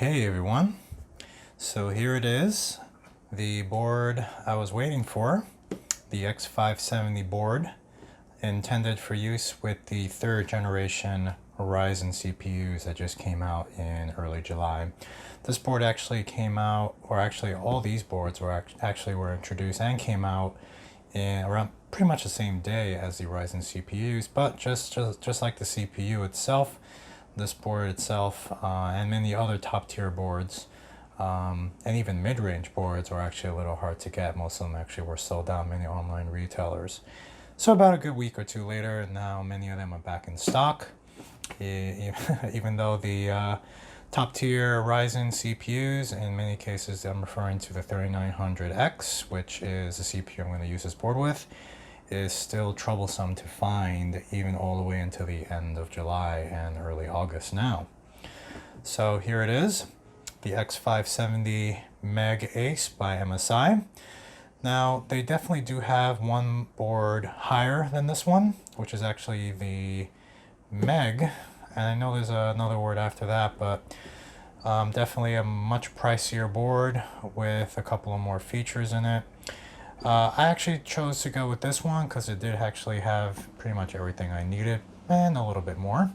Hey everyone, so here it is, the board I was waiting for, the X570 board, intended for use with the 3rd generation Ryzen CPUs that just came out in early July. This board actually came out, or actually all these boards were introduced and came out in around pretty much the same day as the Ryzen CPUs, but just like the CPU itself, this board itself and many other top tier boards and even mid-range boards were actually a little hard to get. Most of them actually were sold out, many online retailers. So about a good week or two later, now many of them are back in stock. Even though the top tier Ryzen CPUs, in many cases I'm referring to the 3900X, which is the CPU I'm going to use this board with, is still troublesome to find even all the way until the end of July and early August now. So here it is, the X570 MEG Ace by MSI. Now they definitely do have one board higher than this one, which is actually the MEG, and I know there's another word after that, but definitely a much pricier board with a couple of more features in it. I actually chose to go with this one because it did actually have pretty much everything I needed and a little bit more.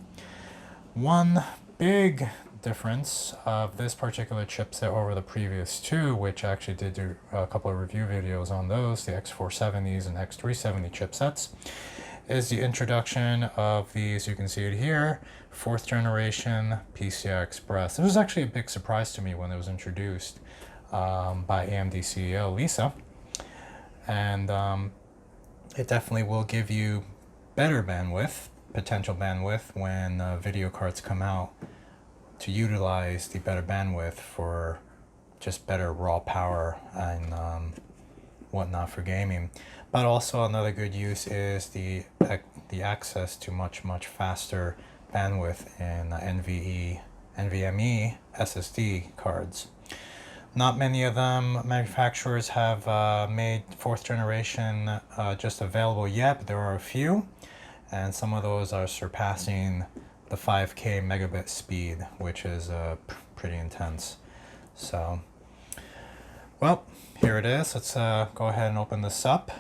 One big difference of this particular chipset over the previous two, which I actually did do a couple of review videos on those, the X470s and X370 chipsets, is the introduction of these, you can see it here, 4th generation PCI Express. It was actually a big surprise to me when it was introduced by AMD CEO Lisa. And it definitely will give you better bandwidth, potential bandwidth, when video cards come out to utilize the better bandwidth for just better raw power and whatnot for gaming. But also another good use is the access to much faster bandwidth in NVMe SSD cards. Not many of them manufacturers have made 4th generation just available yet, but there are a few, and some of those are surpassing the 5K megabit speed, which is pretty intense. So, well, here it is. Let's go ahead and open this up.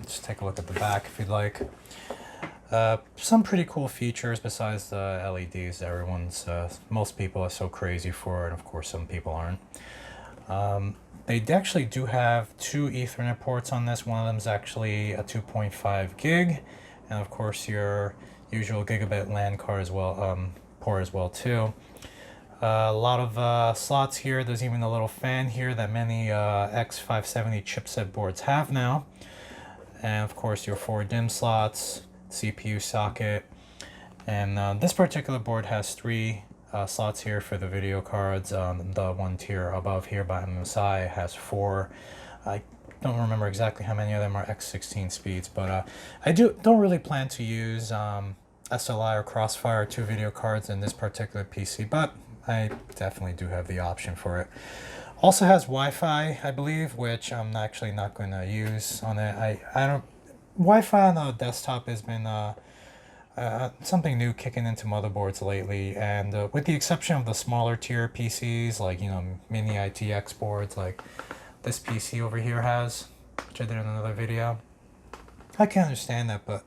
Just take a look at the back if you'd like. Some pretty cool features besides the LEDs. Most people are so crazy for it, and of course some people aren't. They actually do have 2 Ethernet ports on this. One of them is actually a 2.5 gig, and of course your usual gigabit LAN card as well, port as well too. A lot of slots here. There's even a little fan here that many X570 chipset boards have now, and of course your 4 DIMM slots, CPU socket, and this particular board has 3 slots here for the video cards. The one tier above here by MSI has 4. I don't remember exactly how many of them are X16 speeds, but I don't really plan to use SLI or Crossfire 2 video cards in this particular PC, but I definitely do have the option for it. Also has Wi-Fi, I believe, which I'm actually not going to use on it. Wi-Fi on the desktop has been something new kicking into motherboards lately, and with the exception of the smaller tier PCs, like mini ITX boards like this PC over here has, which I did in another video, I can understand that, but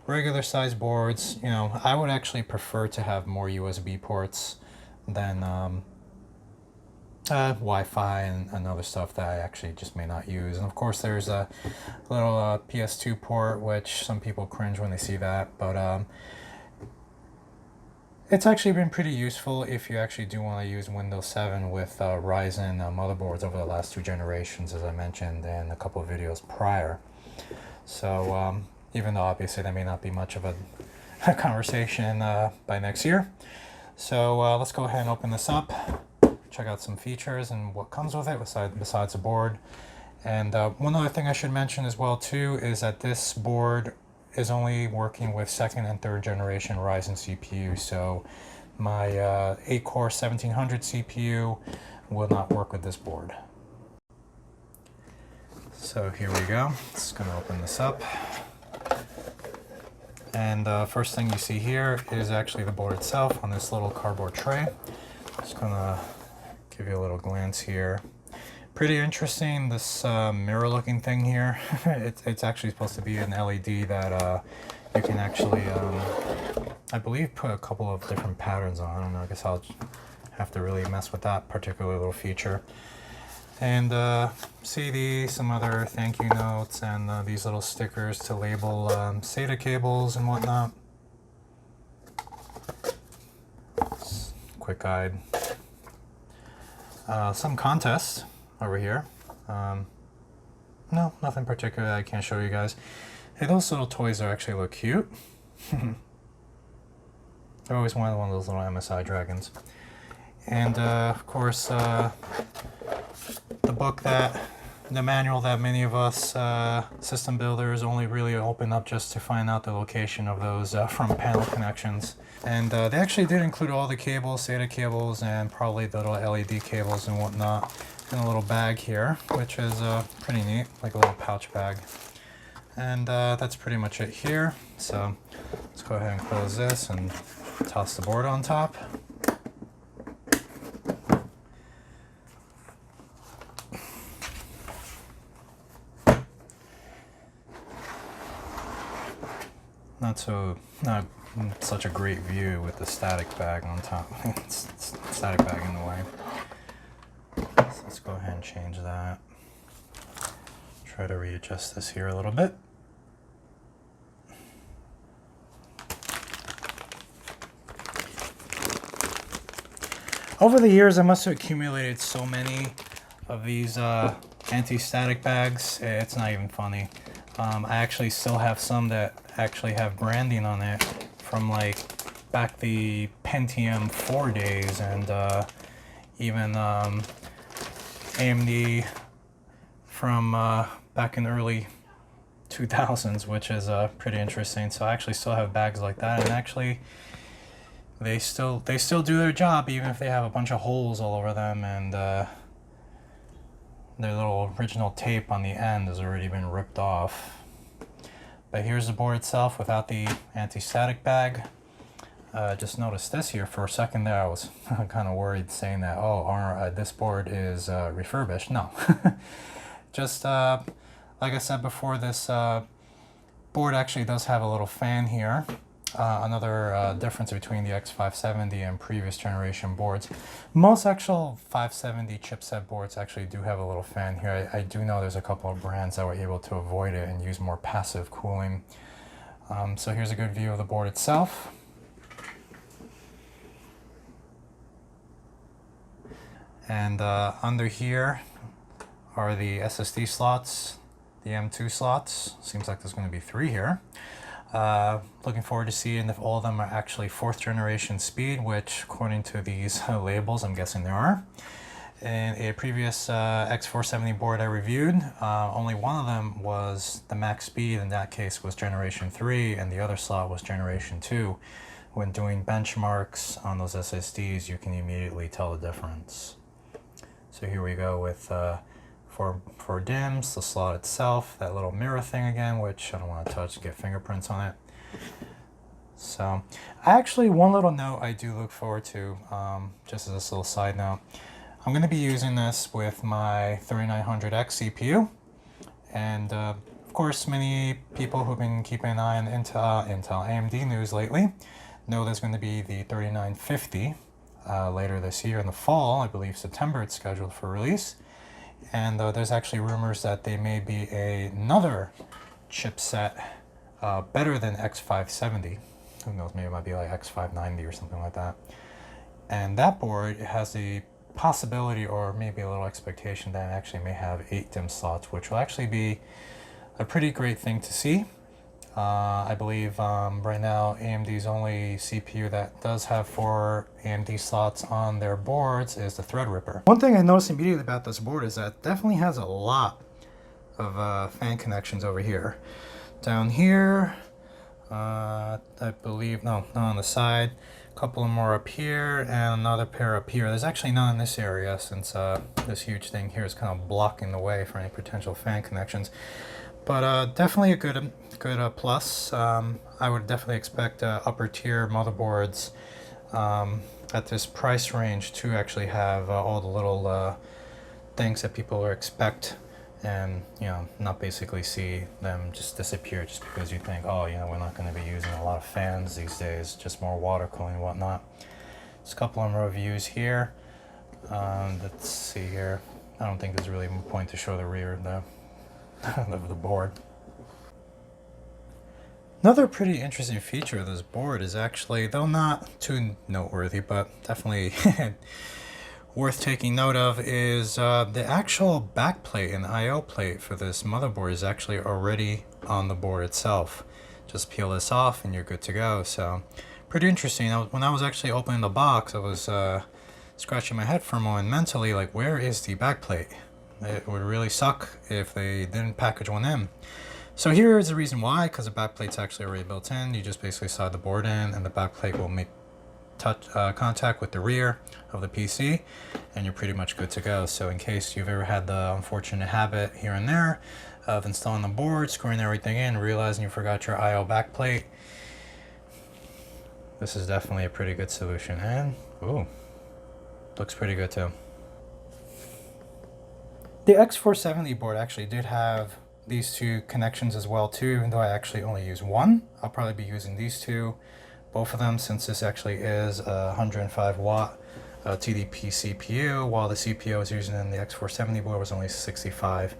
regular size boards, I would actually prefer to have more USB ports than Wi-Fi and other stuff that I actually just may not use. And of course there's a little PS2 port, which some people cringe when they see that, but it's actually been pretty useful if you actually do want to use Windows 7 with Ryzen motherboards over the last 2 generations, as I mentioned in a couple of videos prior. So even though obviously that may not be much of a conversation by next year. So let's go ahead and open this up, check out some features and what comes with it besides the board. And one other thing I should mention as well too is that this board is only working with 2nd and 3rd generation Ryzen CPU, so my 8-core 1700 CPU will not work with this board. So here we go. Just going to open this up. And first thing you see here is actually the board itself on this little cardboard tray. Just gonna give you a little glance here. Pretty interesting, this mirror looking thing here. It's actually supposed to be an LED that you can actually, I believe, put a couple of different patterns on. I don't know, I guess I'll have to really mess with that particular little feature. And CD, some other thank you notes, and these little stickers to label SATA cables and whatnot. Quick guide. Some contests over here. No, nothing particular I can't show you guys. Hey, those little toys are actually look cute. I always wanted one of those little MSI dragons. And of course, the manual that many of us system builders only really open up just to find out the location of those front panel connections. And they actually did include all the cables, SATA cables, and probably the little LED cables and whatnot in a little bag here, which is pretty neat, like a little pouch bag. And that's pretty much it here. So let's go ahead and close this and toss the board on top. Not such a great view with the static bag on top. It's static bag in the way. So let's go ahead and change that. Try to readjust this here a little bit. Over the years, I must have accumulated so many of these anti-static bags. It's not even funny. I actually still have some that actually have branding on it from like back the Pentium 4 days, and even AMD from back in the early 2000s, which is pretty interesting. So I actually still have bags like that, and actually they still do their job even if they have a bunch of holes all over them, and their little original tape on the end has already been ripped off. But here's the board itself without the anti-static bag. Just noticed this here for a second there. I was kind of worried saying that, oh, this board is refurbished. No. Just like I said before, this board actually does have a little fan here. Another difference between the X570 and previous generation boards. Most actual 570 chipset boards actually do have a little fan here. I do know there's a couple of brands that were able to avoid it and use more passive cooling. So here's a good view of the board itself. And under here are the SSD slots, the M2 slots. Seems like there's going to be 3 here. Looking forward to seeing if all of them are actually 4th generation speed, which according to these labels, I'm guessing there are. In a previous X470 board I reviewed, only one of them was the max speed. In that case was generation 3, and the other slot was generation 2. When doing benchmarks on those SSDs, you can immediately tell the difference. So here we go with for DIMMs, the slot itself, that little mirror thing again, which I don't want to touch, get fingerprints on it. So actually, one little note I do look forward to, just as a little side note, I'm going to be using this with my 3900X CPU, and of course many people who've been keeping an eye on Intel AMD news lately know there's going to be the 3950 later this year in the fall. I believe September it's scheduled for release. And there's actually rumors that they may be another chipset better than X570. Who knows, maybe it might be like X590 or something like that. And that board has the possibility, or maybe a little expectation, that it actually may have 8 DIMM slots, which will actually be a pretty great thing to see. I believe right now AMD's only CPU that does have 4 AMD slots on their boards is the Threadripper. One thing I noticed immediately about this board is that it definitely has a lot of fan connections over here. Down here, I believe, no, not on the side. A couple more up here and another pair up here. There's actually none in this area since this huge thing here is kind of blocking the way for any potential fan connections. But definitely a good plus. I would definitely expect upper tier motherboards at this price range to actually have all the little things that people expect, and not basically see them just disappear just because you think, oh, we're not going to be using a lot of fans these days, just more water cooling and whatnot. There's a couple of reviews here. Let's see here. I don't think there's really a point to show the rear of the board. Another pretty interesting feature of this board is actually, though not too noteworthy, but definitely worth taking note of, is the actual backplate and I/O plate for this motherboard is actually already on the board itself. Just peel this off and you're good to go. So pretty interesting. When I was actually opening the box, I was scratching my head for a moment mentally, like, where is the backplate? It would really suck if they didn't package one in. So here is the reason why, because the backplate's actually already built in. You just basically slide the board in and the backplate will make contact with the rear of the PC, and you're pretty much good to go. So in case you've ever had the unfortunate habit here and there of installing the board, screwing everything in, realizing you forgot your I/O backplate, this is definitely a pretty good solution. And ooh, looks pretty good too. The X470 board actually did have these two connections as well too, even though I actually only use one. I'll probably be using these two, both of them, since this actually is a 105 watt TDP CPU, while the CPU I was using in the X470 board was only 65.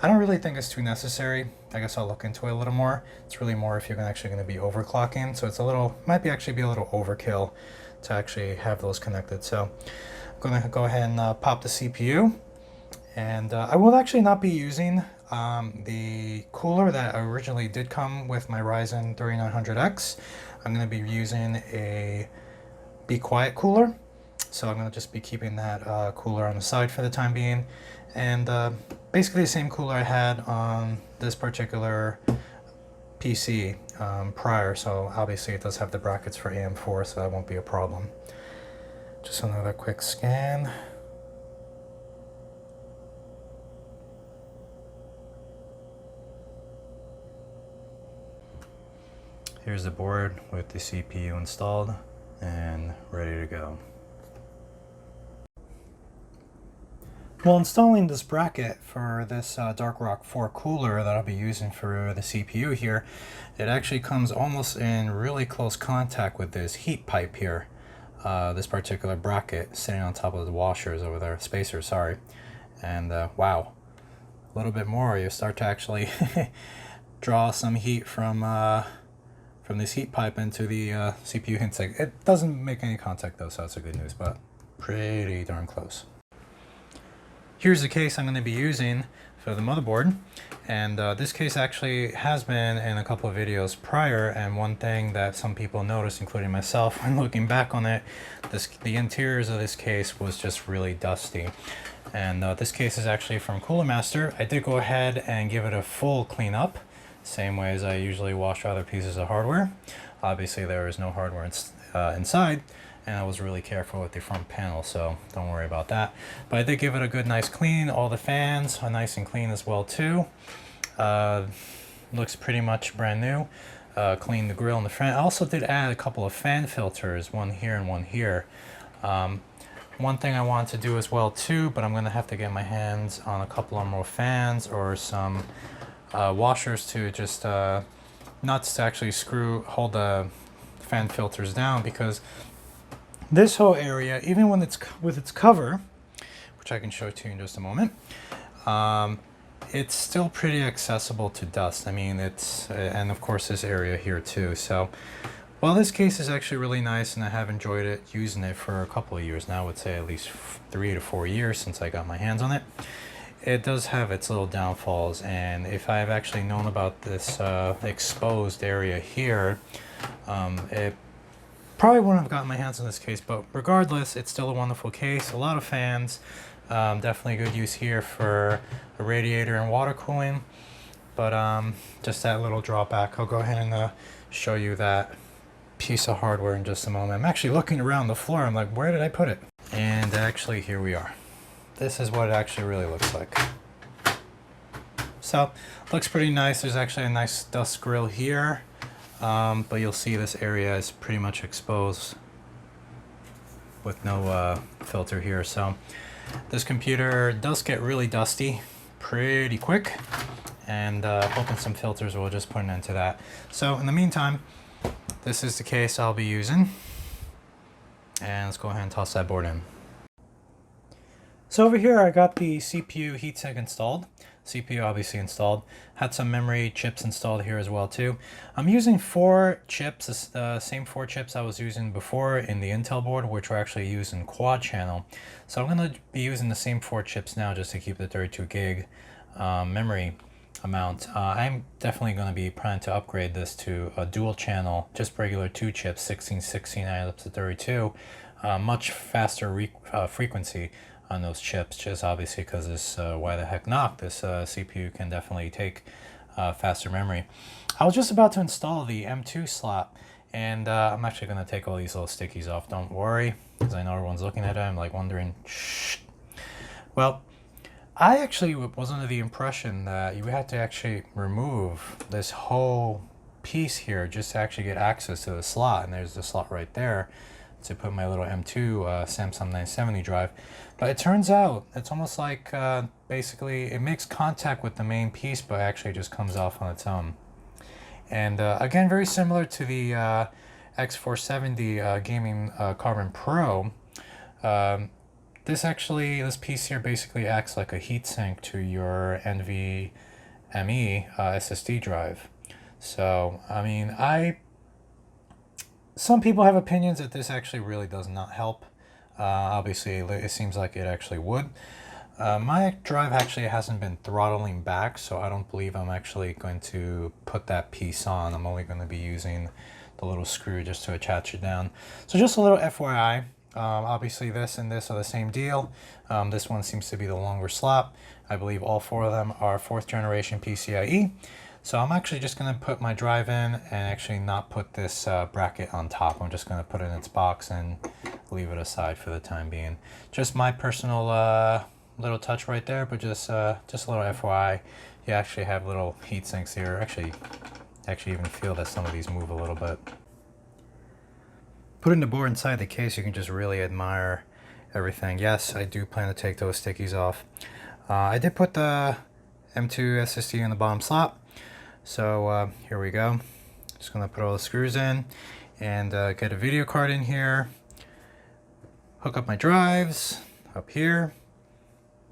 I don't really think it's too necessary. I guess I'll look into it a little more. It's really more if you're actually going to be overclocking, so it's might actually be a little overkill to actually have those connected. So I'm going to go ahead and pop the CPU, and I will actually not be using the cooler that originally did come with my Ryzen 3900X. I'm going to be using a Be Quiet cooler. So I'm going to just be keeping that cooler on the side for the time being. And basically the same cooler I had on this particular PC prior. So obviously it does have the brackets for AM4, so that won't be a problem. Just another quick scan. Here's the board with the CPU installed and ready to go. Well, installing this bracket for this Dark Rock 4 cooler that I'll be using for the CPU here, it actually comes almost in really close contact with this heat pipe here. This particular bracket sitting on top of the washers over there, spacers, sorry. And wow, a little bit more, you start to actually draw some heat from this heat pipe into the CPU heatsink. It doesn't make any contact though, so that's a good news, but pretty darn close. Here's the case I'm going to be using for the motherboard, and this case actually has been in a couple of videos prior, and one thing that some people noticed, including myself, when looking back on it, the interiors of this case was just really dusty. And this case is actually from Cooler Master. I did go ahead and give it a full cleanup, same way as I usually wash other pieces of hardware. Obviously there is no hardware inside, and I was really careful with the front panel, so don't worry about that. But I did give it a good nice clean. All the fans are nice and clean as well too. Looks pretty much brand new. Cleaned the grill in the front. I also did add a couple of fan filters, one here and one here. One thing I wanted to do as well too, but I'm gonna have to get my hands on a couple of more fans or some washers to just nuts to actually hold the fan filters down, because this whole area, even when it's with its cover, which I can show to you in just a moment, it's still pretty accessible to dust. I mean, and of course this area here too. So while this case is actually really nice and I have enjoyed it, using it for a couple of years now, I would say at least 3 to 4 years since I got my hands on it, it does have its little downfalls. And if I've actually known about this exposed area here, it probably wouldn't have gotten my hands on this case, but regardless, it's still a wonderful case. A lot of fans, definitely good use here for a radiator and water cooling, but just that little drawback. I'll go ahead and show you that piece of hardware in just a moment. I'm actually looking around the floor. I'm like, where did I put it? And actually, here we are. This is what it actually really looks like. So, looks pretty nice. There's actually a nice dust grill here. But you'll see this area is pretty much exposed with no filter here. So this computer does get really dusty pretty quick, and hoping some filters will just put an end to that. So in the meantime, this is the case I'll be using, and let's go ahead and toss that board in. So over here I got the CPU heatsink installed, CPU obviously installed, had some memory chips installed here as well too. I'm using 4 chips, the same 4 chips I was using before in the Intel board, which were actually used in quad channel. So I'm going to be using the same 4 chips now just to keep the 32 gig memory amount. I'm definitely going to be planning to upgrade this to a dual channel, just regular 2 chips, 1616 and up to 32, much faster frequency on those chips, just obviously because this why the heck not, this CPU can definitely take faster memory. I was just about to install the M2 slot, and I'm actually going to take all these little stickies off, don't worry, because I know everyone's looking at it. I'm like wondering, shh. Well, I actually was under the impression that you had to actually remove this whole piece here just to actually get access to the slot, and there's the slot right there to put my little M2 Samsung 970 drive. But it turns out it's almost like basically it makes contact with the main piece but actually just comes off on its own. And again, very similar to the X470 Gaming Carbon Pro, this piece here basically acts like a heatsink to your NVMe SSD drive. So I mean, some people have opinions that this actually really does not help. Obviously, it seems like it actually would. My drive actually hasn't been throttling back, so I don't believe I'm actually going to put that piece on. I'm only going to be using the little screw just to attach it down. So just a little FYI. Obviously, this and this are the same deal. This one seems to be the longer slot. I believe all 4 of them are 4th generation PCIe. So I'm actually just going to put my drive in and actually not put this bracket on top. I'm just going to put it in its box and leave it aside for the time being. Just my personal little touch right there, but just a little FYI. You actually have little heat sinks here. Actually even feel that some of these move a little bit. Putting the board inside the case, you can just really admire everything. Yes, I do plan to take those stickies off. I did put the M2 SSD in the bottom slot. So here we go. Just gonna put all the screws in and get a video card in here. Hook up my drives up here.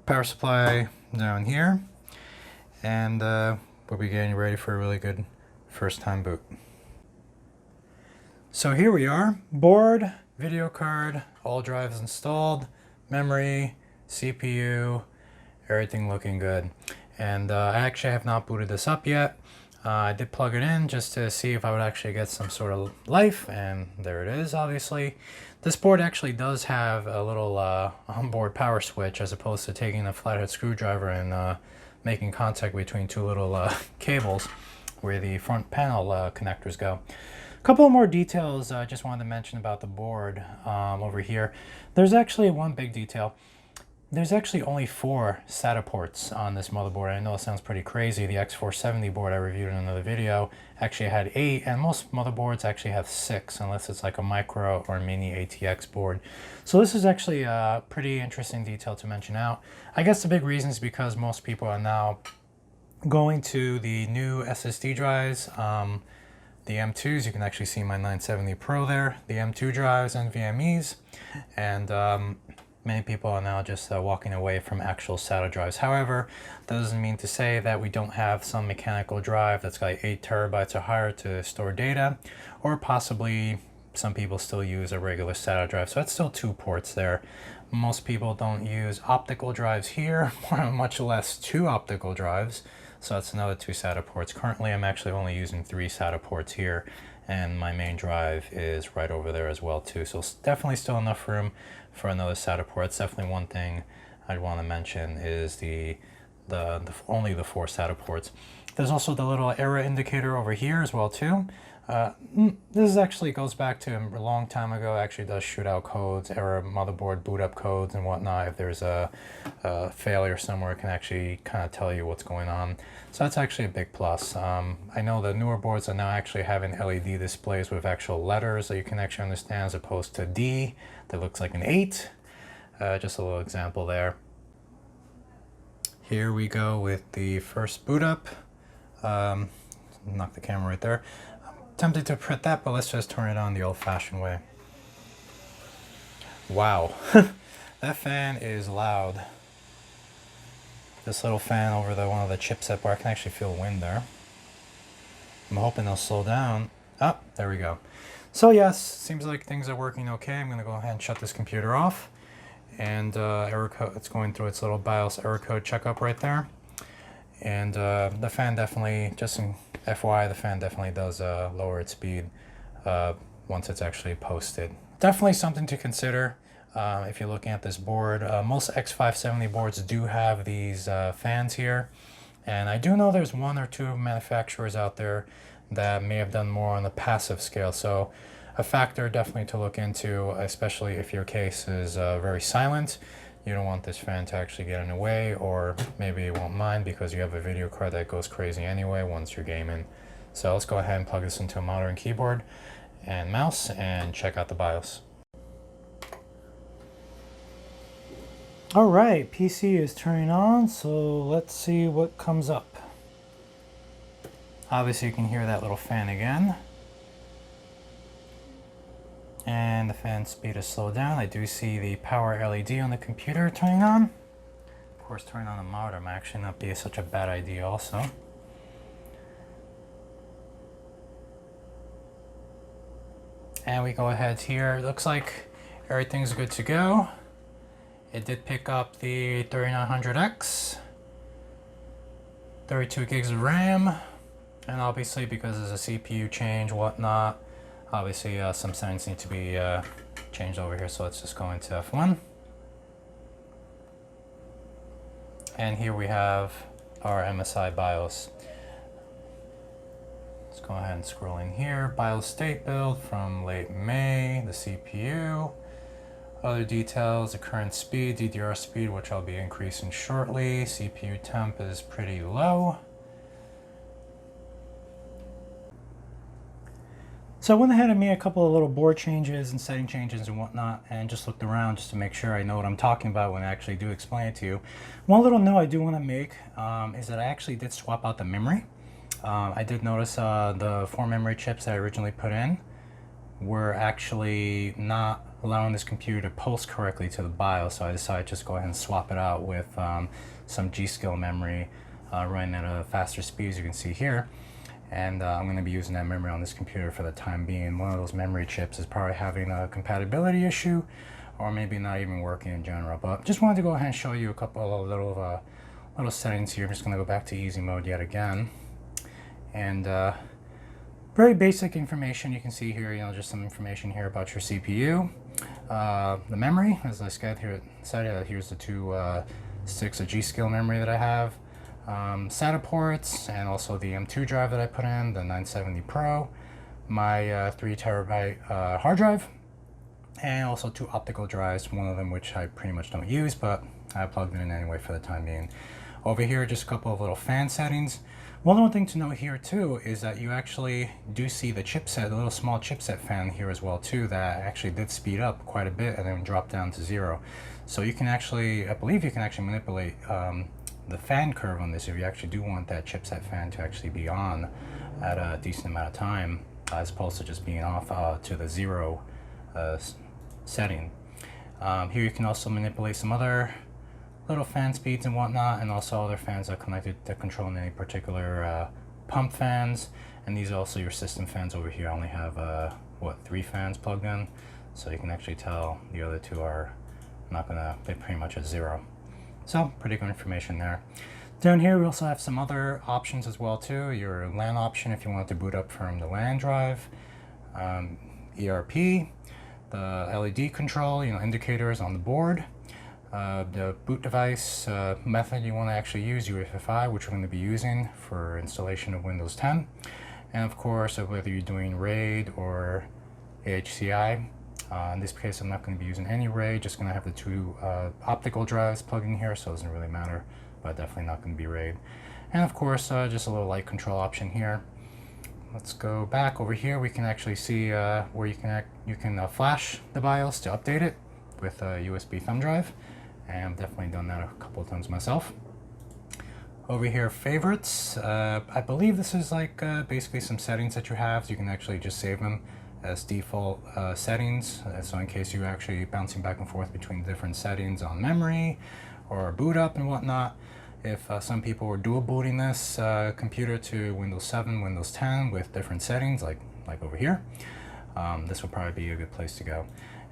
Power supply down here. And we'll be getting ready for a really good first time boot. So here we are. Board, video card, all drives installed, memory, CPU, everything looking good. And I actually have not booted this up yet. I did plug it in just to see if I would actually get some sort of life, and there it is, obviously. This board actually does have a little onboard power switch, as opposed to taking a flathead screwdriver and making contact between 2 little cables where the front panel connectors go. A couple of more details I just wanted to mention about the board over here. There's actually one big detail. There's actually only 4 SATA ports on this motherboard. I know it sounds pretty crazy. The X470 board I reviewed in another video actually had 8, and most motherboards actually have 6, unless it's like a micro or mini ATX board. So this is actually a pretty interesting detail to mention out. I guess the big reason is because most people are now going to the new SSD drives. The M2s, you can actually see my 970 Pro there, the M2 drives, NVMe's, and many people are now just walking away from actual SATA drives. However, that doesn't mean to say that we don't have some mechanical drive that's got 8 terabytes or higher to store data, or possibly some people still use a regular SATA drive. So that's still 2 ports there. Most people don't use optical drives here, much less 2 optical drives. So that's another 2 SATA ports. Currently, I'm actually only using 3 SATA ports here, and my main drive is right over there as well too. So it's definitely still enough room for another SATA port. It's definitely one thing I'd want to mention is the only the 4 SATA ports. There's also the little error indicator over here as well too. This actually goes back to a long time ago. It actually does shoot out codes, error motherboard boot up codes and whatnot. If there's a failure somewhere, it can actually kind of tell you what's going on. So that's actually a big plus. I know the newer boards are now actually having LED displays with actual letters that you can actually understand, as opposed to D that looks like an 8. Just a little example there. Here we go with the first boot up. Knock the camera right there. Tempted to print that, but let's just turn it on the old-fashioned way. Wow, that fan is loud. This little fan over one of the chipset bar, I can actually feel wind there. I'm hoping they'll slow down. Oh, there we go. So yes, seems like things are working okay. I'm gonna go ahead and shut this computer off. And error code, it's going through its little BIOS error code checkup right there. And the fan definitely, just in FYI, the fan definitely does lower its speed once it's actually posted. Definitely something to consider if you're looking at this board. Most X570 boards do have these fans here. And I do know there's 1 or 2 manufacturers out there that may have done more on the passive scale. So a factor definitely to look into, especially if your case is very silent. You don't want this fan to actually get in the way, or maybe you won't mind because you have a video card that goes crazy anyway once you're gaming. So let's go ahead and plug this into a modern keyboard and mouse and check out the BIOS. All right, PC is turning on, so let's see what comes up. Obviously you can hear that little fan again. And the fan speed is slowed down. I do see the power LED on the computer turning on. Of course, turning on the monitor might actually not be such a bad idea also. And we go ahead here. It looks like everything's good to go. It did pick up the 3900X, 32 gigs of RAM, and obviously because there's a CPU change, whatnot, obviously some settings need to be changed over here, so let's just go into F1. And here we have our MSI BIOS. Let's go ahead and scroll in here. BIOS state build from late May, the CPU. Other details, the current speed, DDR speed, which I'll be increasing shortly. CPU temp is pretty low. So I went ahead and made a couple of little board changes and setting changes and whatnot, and just looked around just to make sure I know what I'm talking about when I actually do explain it to you. One little note I do want to make is that I actually did swap out the memory. I did notice the 4 memory chips that I originally put in were actually not allowing this computer to post correctly to the BIOS, so I decided to just go ahead and swap it out with some G-Skill memory running at a faster speed, as you can see here. And I'm going to be using that memory on this computer for the time being. One of those memory chips is probably having a compatibility issue, or maybe not even working in general. But just wanted to go ahead and show you a couple of little settings here. I'm just going to go back to easy mode yet again. And very basic information you can see here, just some information here about your CPU. The memory, as I said here, here's the 2 sticks of G-Skill memory that I have. Sata Ports, and also the M2 drive that I put in, the 970 Pro, my 3 terabyte hard drive, and also 2 optical drives, one of them which I pretty much don't use, but I plugged it in anyway for the time being. Over here, just a couple of little fan settings. One little thing to note here too is that you actually do see the chipset, the little small chipset fan here as well too, that actually did speed up quite a bit and then drop down to 0. So you can actually, I believe you can actually manipulate the fan curve on this if you actually do want that chipset fan to actually be on at a decent amount of time, as opposed to just being off to the 0 setting. Here you can also manipulate some other little fan speeds and whatnot, and also other fans that connected to controlling any particular pump fans. And these are also your system fans over here. I only have 3 fans plugged in, so you can actually tell the other 2 are not gonna be pretty much at 0. So pretty good information there. Down here we also have some other options as well too. Your LAN option if you want to boot up from the LAN drive, ERP, the LED control, indicators on the board, The boot device method you want to actually use, UEFI, which we're going to be using for installation of Windows 10. And of course, whether you're doing RAID or AHCI. In this case, I'm not going to be using any RAID, just going to have the two optical drives plugged in here, so it doesn't really matter, but definitely not going to be RAID. And of course, just a little light control option here. Let's go back over here. We can actually see where you can flash the BIOS to update it with a USB thumb drive. And I've definitely done that a couple of times myself. Over here, favorites. I believe this is like basically some settings that you have. So you can actually just save them as default settings. So in case you're actually bouncing back and forth between different settings on memory or boot up and whatnot. If some people were dual booting this computer to Windows 7, Windows 10 with different settings, like over here, this would probably be a good place to go.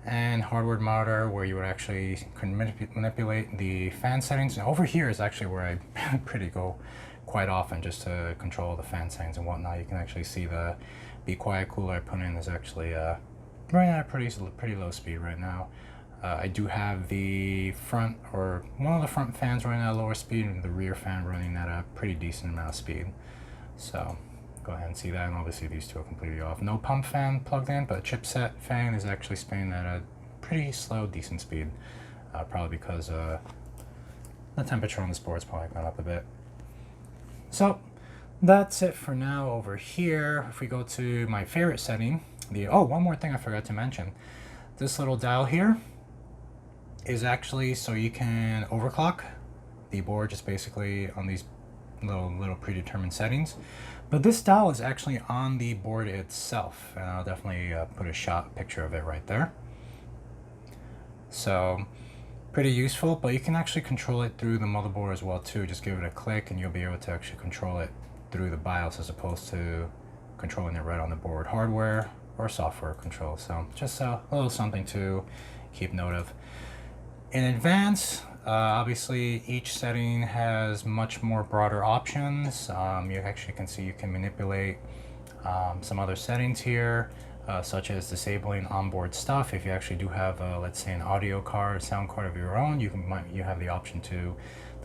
And hardware monitor, where you would actually manipulate the fan settings. And over here is actually where I go quite often, just to control the fan settings and whatnot. You can actually see the Be Quiet cooler I put in is actually running at a pretty low speed right now. I do have the front, or one of the front fans running at a lower speed, and the rear fan running at a pretty decent amount of speed. So go ahead and see that, and obviously these two are completely off. No pump fan plugged in, but chipset fan is actually spinning at a pretty slow, decent speed. Probably because the temperature on this board's probably gone up a bit. So that's it for now over here. If we go to my favorite setting, one more thing I forgot to mention. This little dial here is actually so you can overclock the board just basically on these little predetermined settings. But this dial is actually on the board itself, and I'll definitely put a picture of it right there. So pretty useful, but you can actually control it through the motherboard as well too. Just give it a click and you'll be able to actually control it through the BIOS as opposed to controlling it right on the board. Hardware or software control. So just a little something to keep note of. In advance, obviously each setting has much more broader options. You actually can see you can manipulate some other settings here, such as disabling onboard stuff. If you actually do have, let's say, an audio card, sound card of your own, you have the option to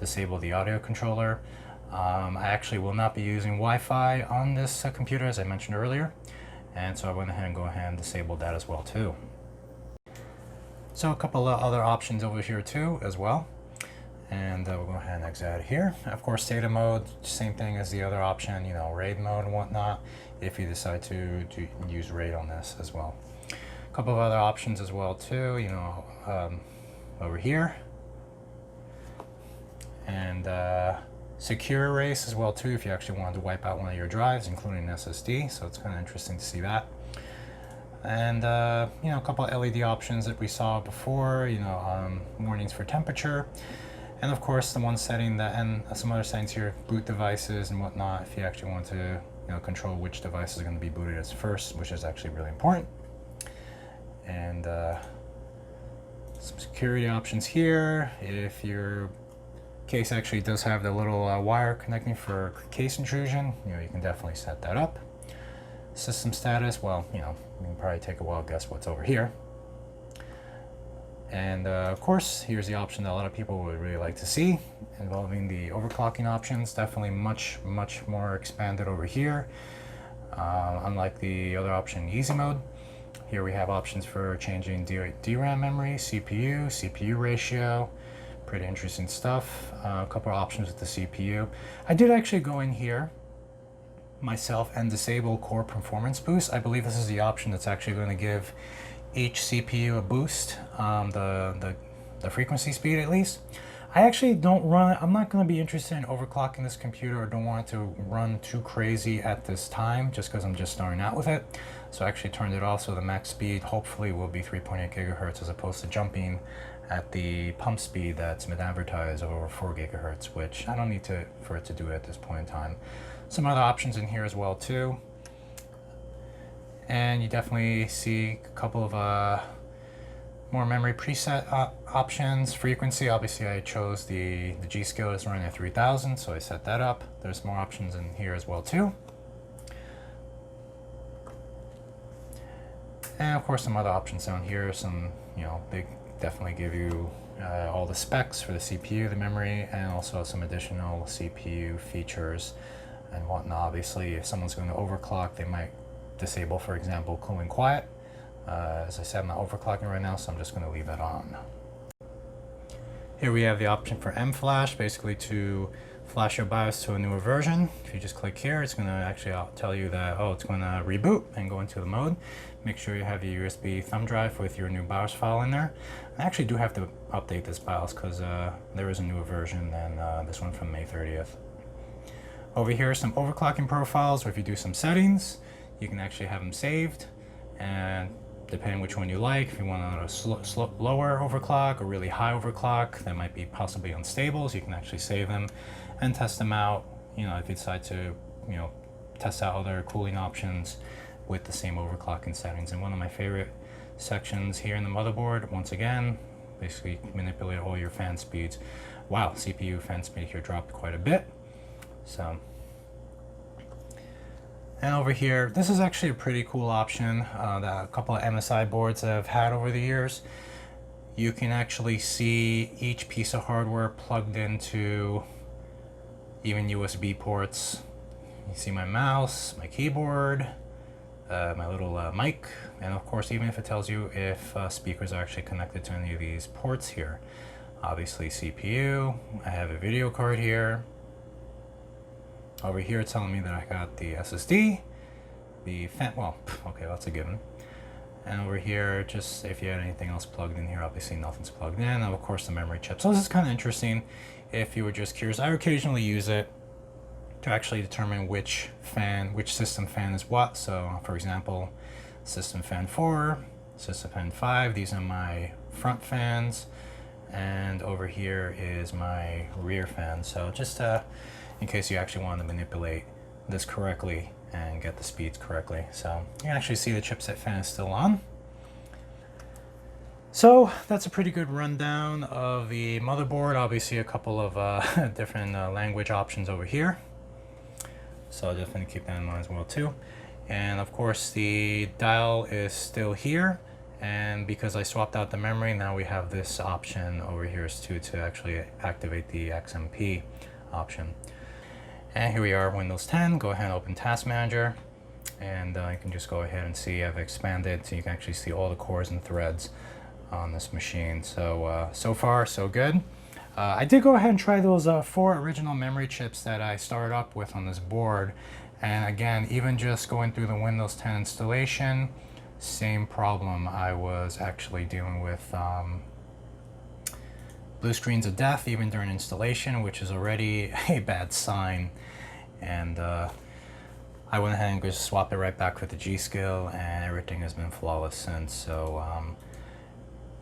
disable the audio controller. I actually will not be using Wi-Fi on this computer, as I mentioned earlier, and so I went ahead and disabled that as well too. So a couple of other options over here too as well. And we'll go ahead and exit out of here. Of course, data mode, same thing as the other option, RAID mode and whatnot, if you decide to use RAID on this as well. A couple of other options as well too, over here. And secure erase as well too, if you actually wanted to wipe out one of your drives, including an SSD. So it's kind of interesting to see that. And a couple of LED options that we saw before, warnings for temperature, and of course the one setting and some other settings here, boot devices and whatnot, if you actually want to control which device is going to be booted as first, which is actually really important. And some security options here. If your case actually does have the little wire connecting for case intrusion, you can definitely set that up. System status, well, you can probably take a wild guess what's over here. And of course, here's the option that a lot of people would really like to see, involving the overclocking options. Definitely much more expanded over here. Unlike the other option, easy mode, here we have options for changing DRAM memory, CPU ratio. Pretty interesting stuff. A couple of options with the CPU. I did actually go in here myself and disable core performance boost. I believe this is the option that's actually going to give each CPU a boost, the frequency speed at least. I actually I'm not going to be interested in overclocking this computer, or don't want it to run too crazy at this time, just because I'm just starting out with it. So I actually turned it off, so the max speed hopefully will be 3.8 gigahertz as opposed to jumping at the pump speed that's been advertised of over 4 gigahertz, which I don't need for it to do at this point in time. Some other options in here as well too, and you definitely see a couple of more memory preset options. Frequency, obviously I chose the G-Skill is running at 3000, so I set that up. There's more options in here as well too, and of course some other options down here. Some big definitely give you all the specs for the CPU, the memory, and also some additional CPU features and whatnot. Obviously, if someone's going to overclock, they might disable, for example, cooling quiet. As I said, I'm not overclocking right now, so I'm just going to leave that on. Here we have the option for M-Flash, basically to flash your BIOS to a newer version. If you just click here, it's going to actually tell you that, oh, it's going to reboot and go into the mode. Make sure you have your USB thumb drive with your new BIOS file in there. I actually do have to update this BIOS because there is a newer version than this one from May 30th. Over here, some overclocking profiles, or if you do some settings, you can actually have them saved. And depending which one you like, if you want a lower overclock or really high overclock that might be possibly unstable, so you can actually save them and test them out. You know, if you decide to, you know, test out other cooling options with the same overclocking settings. And one of my favorite sections here in the motherboard, once again, basically manipulate all your fan speeds. Wow, CPU fan speed here dropped quite a bit. So. And over here, this is actually a pretty cool option that a couple of MSI boards have had over the years. You can actually see each piece of hardware plugged into even USB ports. You see my mouse, my keyboard, my little mic, and of course, even if it tells you if speakers are actually connected to any of these ports here. Obviously CPU, I have a video card here. Over here it's telling me that I got the SSD, the fan, well, okay, that's a given. And over here, just if you had anything else plugged in here, obviously nothing's plugged in, and of course the memory chip. So this is kind of interesting if you were just curious. I occasionally use it to actually determine which system fan is what. So for example, system fan 4, system fan 5, these are my front fans, and over here is my rear fan. So just in case you actually want to manipulate this correctly and get the speeds correctly. So you can actually see the chipset fan is still on. So that's a pretty good rundown of the motherboard. Obviously a couple of different language options over here. So definitely keep that in mind as well too. And of course the dial is still here. And because I swapped out the memory, now we have this option over here too to actually activate the XMP option. And here we are, Windows 10. Go ahead and open Task Manager, and you can just go ahead and see I've expanded so you can actually see all the cores and threads on this machine. So so far so good. I did go ahead and try those 4 original memory chips that I started up with on this board, and again, even just going through the Windows 10 installation, same problem. I was actually dealing with blue screens of death even during installation, which is already a bad sign. And I went ahead and just swapped it right back with the G-Skill, and everything has been flawless since. So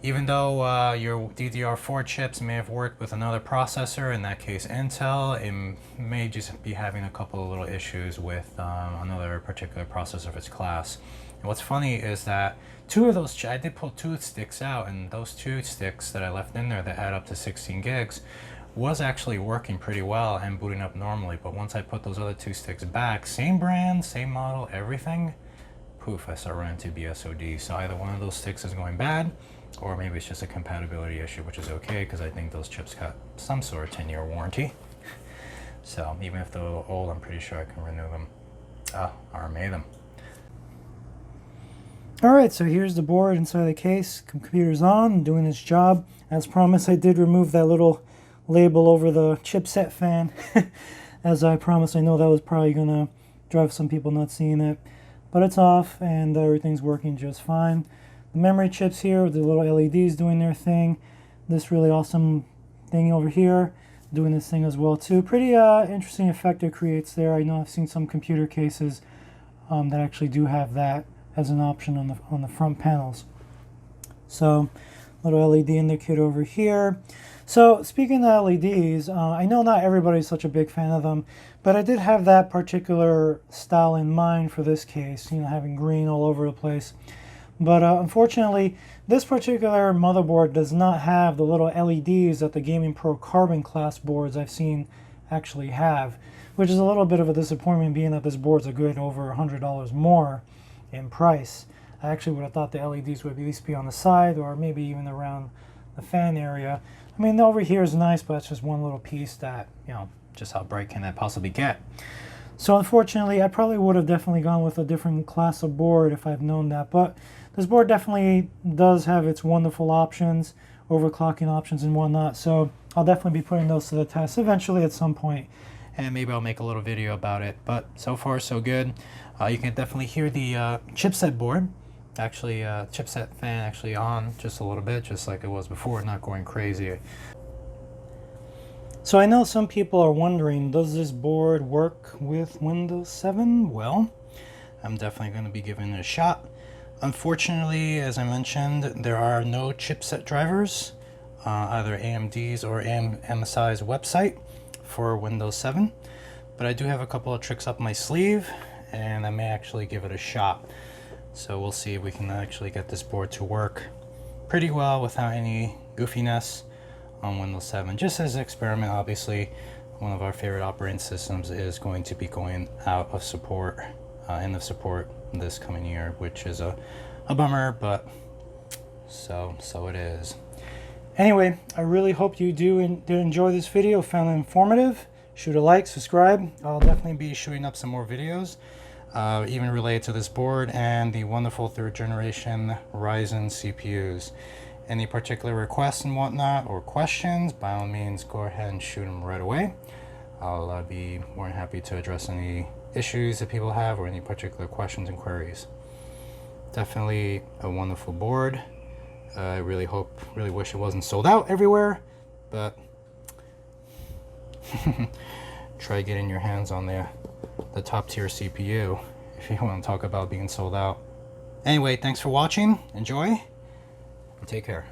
even though your DDR4 chips may have worked with another processor, in that case Intel, it may just be having a couple of little issues with another particular processor of its class. And what's funny is that 2 of those, I did pull 2 sticks out, and those 2 sticks that I left in there that add up to 16 gigs was actually working pretty well and booting up normally. But once I put those other 2 sticks back, same brand, same model, everything, poof, I start running into BSOD. So either one of those sticks is going bad, or maybe it's just a compatibility issue, which is okay because I think those chips got some sort of 10-year warranty. So even if they're old, I'm pretty sure I can renew them, or RMA them. Alright, so here's the board inside the case. Computer's on, doing its job. As promised, I did remove that little label over the chipset fan. As I promised, I know that was probably going to drive some people nuts seeing it. But it's off, and everything's working just fine. The memory chips here with the little LEDs doing their thing. This really awesome thing over here doing this thing as well too. Pretty interesting effect it creates there. I know I've seen some computer cases that actually do have that as an option on the front panels. So little LED indicator over here. So speaking of LEDs, I know not everybody's such a big fan of them, but I did have that particular style in mind for this case, you know, having green all over the place. But unfortunately, this particular motherboard does not have the little LEDs that the Gaming Pro Carbon class boards I've seen actually have, which is a little bit of a disappointment being that this board's a good over $100 more in price. I actually would have thought the LEDs would at least be on the side or maybe even around the fan area. I mean, over here is nice, but it's just one little piece that, you know, just how bright can that possibly get? So unfortunately, I probably would have definitely gone with a different class of board if I've known that. But this board definitely does have its wonderful options, overclocking options and whatnot. So I'll definitely be putting those to the test eventually at some point. And maybe I'll make a little video about it. But so far, so good. You can definitely hear the chipset board. Actually, chipset fan actually on just a little bit, just like it was before, not going crazy. So I know some people are wondering, does this board work with Windows 7? Well, I'm definitely going to be giving it a shot. Unfortunately, as I mentioned, there are no chipset drivers, either AMD's or MSI's website for Windows 7. But I do have a couple of tricks up my sleeve, and I may actually give it a shot. So we'll see if we can actually get this board to work pretty well without any goofiness on Windows 7. Just as an experiment, obviously, one of our favorite operating systems is going to be going out of support, end of support this coming year, which is a bummer, but so it is. Anyway, I really hope you did enjoy this video, found it informative. Shoot a like, subscribe. I'll definitely be shooting up some more videos, even related to this board and the wonderful 3rd generation Ryzen CPUs. Any particular requests and whatnot or questions, by all means, go ahead and shoot them right away. I'll be more than happy to address any issues that people have or any particular questions and queries. Definitely a wonderful board. I really wish it wasn't sold out everywhere, but try getting your hands on the top tier CPU if you want to talk about being sold out. Anyway, thanks for watching. Enjoy. Take care.